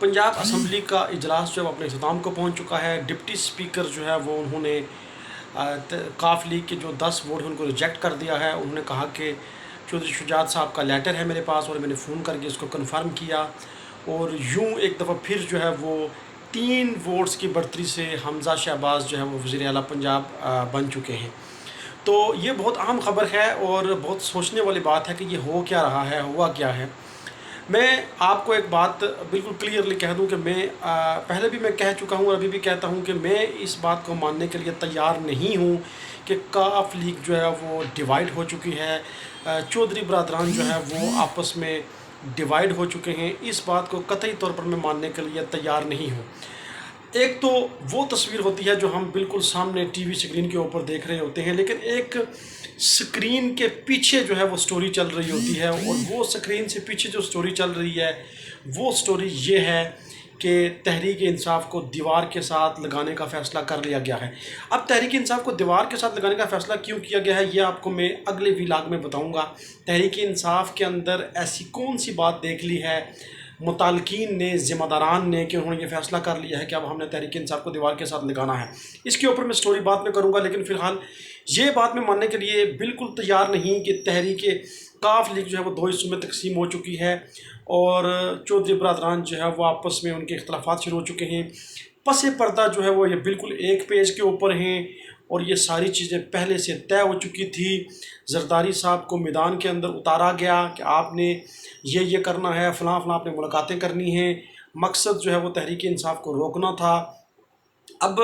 Punjab assembly का इजलास जो है अपने अख्ताम को पहुंच चुका है। डिप्टी स्पीकर जो है वो उन्होंने काफ लीग के जो 10 वोट हैं उनको रिजेक्ट कर दिया है। उन्होंने कहा कि चौधरी शुजात साहब का लेटर है मेरे पास और मैंने फ़ोन करके इसको कन्फर्म किया, और यूँ एक दफ़ा फिर जो है वो 3 वोट्स की बढ़तरी से हमज़ा शहबाज जो है वो वज़ीर आला पंजाब बन चुके हैं। तो ये बहुत अहम ख़बर है और बहुत सोचने वाली बात है कि ये हो क्या रहा है, हुआ क्या है। मैं आपको एक बात बिल्कुल क्लियरली कह दूं कि मैं पहले भी मैं कह चुका हूं और अभी भी कहता हूं कि मैं इस बात को मानने के लिए तैयार नहीं हूं कि काफ लीग जो है वो डिवाइड हो चुकी है, चौधरी बरादरान जो है वो आपस में डिवाइड हो चुके हैं। इस बात को कतई तौर पर मैं मानने के लिए तैयार नहीं हूं। एक तो वो तस्वीर होती है जो हम बिल्कुल सामने टीवी स्क्रीन के ऊपर देख रहे होते हैं, लेकिन एक स्क्रीन के पीछे जो है वो स्टोरी चल रही होती है, और वो स्क्रीन से पीछे जो स्टोरी चल रही है वो स्टोरी ये है कि तहरीक इंसाफ को दीवार के साथ लगाने का फ़ैसला कर लिया गया है। अब तहरीक इंसाफ को दीवार के साथ लगाने का फ़ैसला क्यों किया गया है ये आपको मैं अगले व्लॉग में बताऊंगा। तहरीक इंसाफ के अंदर ऐसी कौन सी बात देख ली है मुतालकीन ने, ज़िम्मेदारान ने, कि उन्होंने ये फ़ैसला कर लिया है कि अब हमने तहरीक इंसाफ को दीवार के साथ लगाना है। इसके ऊपर मैं स्टोरी बाद में करूँगा, लेकिन फ़िलहाल ये बात मैं मानने के लिए बिल्कुल तैयार नहीं कि तहरीक काफ लीग जो है वो 2 हिस्सों में तकसीम हो चुकी है और चौधरी बरादरान जो है वो आपस में उनके इख्तलाफात शुरू हो चुके हैं। पस पर्दा जो है वो ये बिल्कुल एक पेज के ऊपर हैं और ये सारी चीज़ें पहले से तय हो चुकी थी। जरदारी साहब को मैदान के अंदर उतारा गया कि आपने ये करना है, फ़लाँ आपने मुलाकातें करनी हैं। मकसद जो है वो तहरीक इंसाफ को रोकना था। अब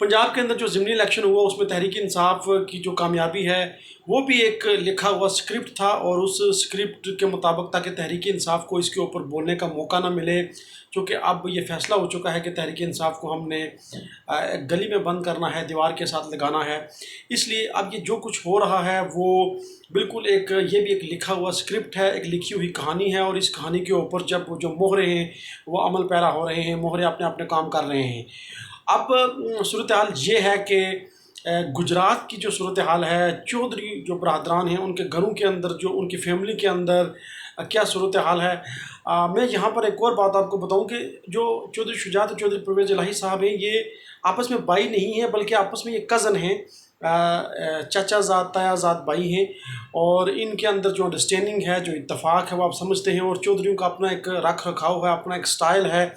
पंजाब के अंदर जो ज़िमनी इलेक्शन हुआ उसमें तहरीक इंसाफ की जो कामयाबी है वो भी एक लिखा हुआ स्क्रिप्ट था, और उस स्क्रिप्ट के मुताबिक ताकि तहरीक इंसाफ को इसके ऊपर बोलने का मौका ना मिले, क्योंकि अब ये फ़ैसला हो चुका है कि तहरीक इंसाफ को हमने गली में बंद करना है, दीवार के साथ लगाना है। इसलिए अब ये जो कुछ हो रहा है वो बिल्कुल ये भी एक लिखा हुआ स्क्रिप्ट है, एक लिखी हुई कहानी है, और इस कहानी के ऊपर जब जो मोहरे हैं वो अमल पैरा हो रहे हैं, मोहरे अपने अपने काम कर रहे हैं। अब सूरत हाल ये है कि गुजरात की जो सूरत हाल है, चौधरी जो बरादरान हैं उनके घरों के अंदर, जो उनकी फैमिली के अंदर क्या सूरत हाल है। मैं यहाँ पर एक और बात आपको बताऊँ कि जो चौधरी शुजात और चौधरी परवेज़ इलाही साहब हैं ये आपस में भाई नहीं हैं, बल्कि आपस में ये कज़न हैं, चाचा ज़ात ताया ज़ात भाई हैं, और इनके अंदर जो अंडरस्टैंडिंग है, जो इत्तफ़ाक़ है वो आप समझते हैं। और चौधरीयों का अपना एक रख रखाव है, अपना एक स्टाइल है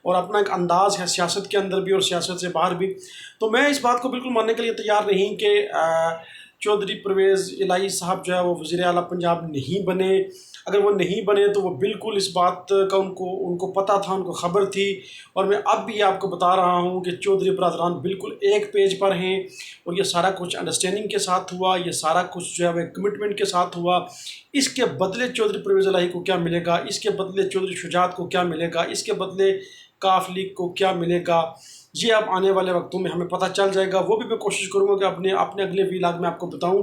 और अपना एक अंदाज़ है, सियासत के अंदर भी और सियासत से बाहर भी। तो मैं इस बात को बिल्कुल मानने के लिए तैयार नहीं कि चौधरी परवेज़ इलाही साहब जो है वो वज़ीर आला पंजाब नहीं बने। अगर वो नहीं बने तो वो बिल्कुल इस बात का उनको पता था, उनको ख़बर थी, और मैं अब भी आपको बता रहा हूँ कि चौधरी बरादरान बिल्कुल एक पेज पर हैं, और ये सारा कुछ अंडरस्टैंडिंग के साथ हुआ, ये सारा कुछ जो है वो कमिटमेंट के साथ हुआ। इसके बदले चौधरी परवेज़ इलाही को क्या मिलेगा, इसके बदले चौधरी शुजात को क्या मिलेगा, इसके बदले काफ लीग को क्या मिलेगा, ये अब आने वाले वक्तों में हमें पता चल जाएगा। वो भी मैं कोशिश करूँगा कि अपने अगले व्लॉग में आपको बताऊँ,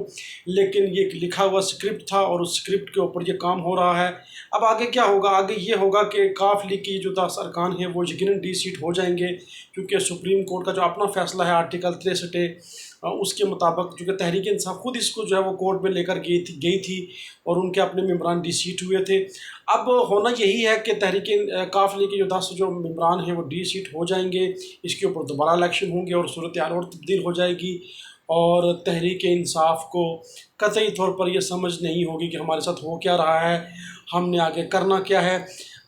लेकिन ये एक लिखा हुआ स्क्रिप्ट था और उस स्क्रिप्ट के ऊपर ये काम हो रहा है। अब आगे क्या होगा? आगे ये होगा कि काफ लीग की जो 10 अरकान हैं वो यकीनन डी सीट हो जाएंगे, क्योंकि सुप्रीम कोर्ट का जो अपना फ़ैसला है आर्टिकल 63 उसके मुताबिक, चूँकि तहरीक इंसाफ खुद इसको जो है वो कोर्ट में लेकर गई थी और उनके अपने मेम्बरान डी सीट हुए थे। अब होना यही है कि तहरीक काफ लीग के जो 10 जो मेम्बरान हैं वो डी सीट हो जाएंगे, इसके ऊपर दोबारा इलेक्शन होंगे और सूरत हाल और तब्दील हो जाएगी, और तहरीक इंसाफ को कतई तौर पर यह समझ नहीं होगी कि हमारे साथ हो क्या रहा है, हमने आगे करना क्या है।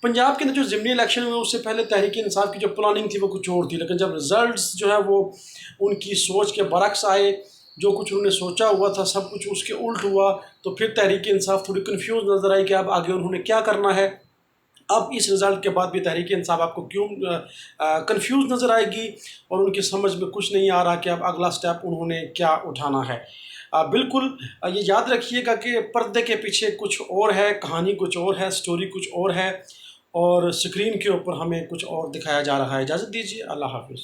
पंजाब के अंदर जो ज़िमनी इलेक्शन हुए उससे पहले तहरीक इंसाफ की जो प्लानिंग थी वो कुछ और थी, लेकिन जब रिज़ल्ट्स जो है वो उनकी सोच के बरक्स आए, जो कुछ उन्होंने सोचा हुआ था सब कुछ उसके उल्ट हुआ, तो फिर तहरीक इंसाफ थोड़ी कन्फ्यूज़ नज़र आई कि अब आगे उन्होंने क्या करना है। अब इस रिज़ल्ट के बाद भी तहरीक इंसाफ आपको क्यों कंफ्यूज नज़र आएगी और उनकी समझ में कुछ नहीं आ रहा कि अब अगला स्टेप उन्होंने क्या उठाना है। बिल्कुल ये याद रखिएगा कि पर्दे के पीछे कुछ और है, कहानी कुछ और है, स्टोरी कुछ और है, और स्क्रीन के ऊपर हमें कुछ और दिखाया जा रहा है। इजाज़त दीजिए, अल्लाह हाफ़िज़।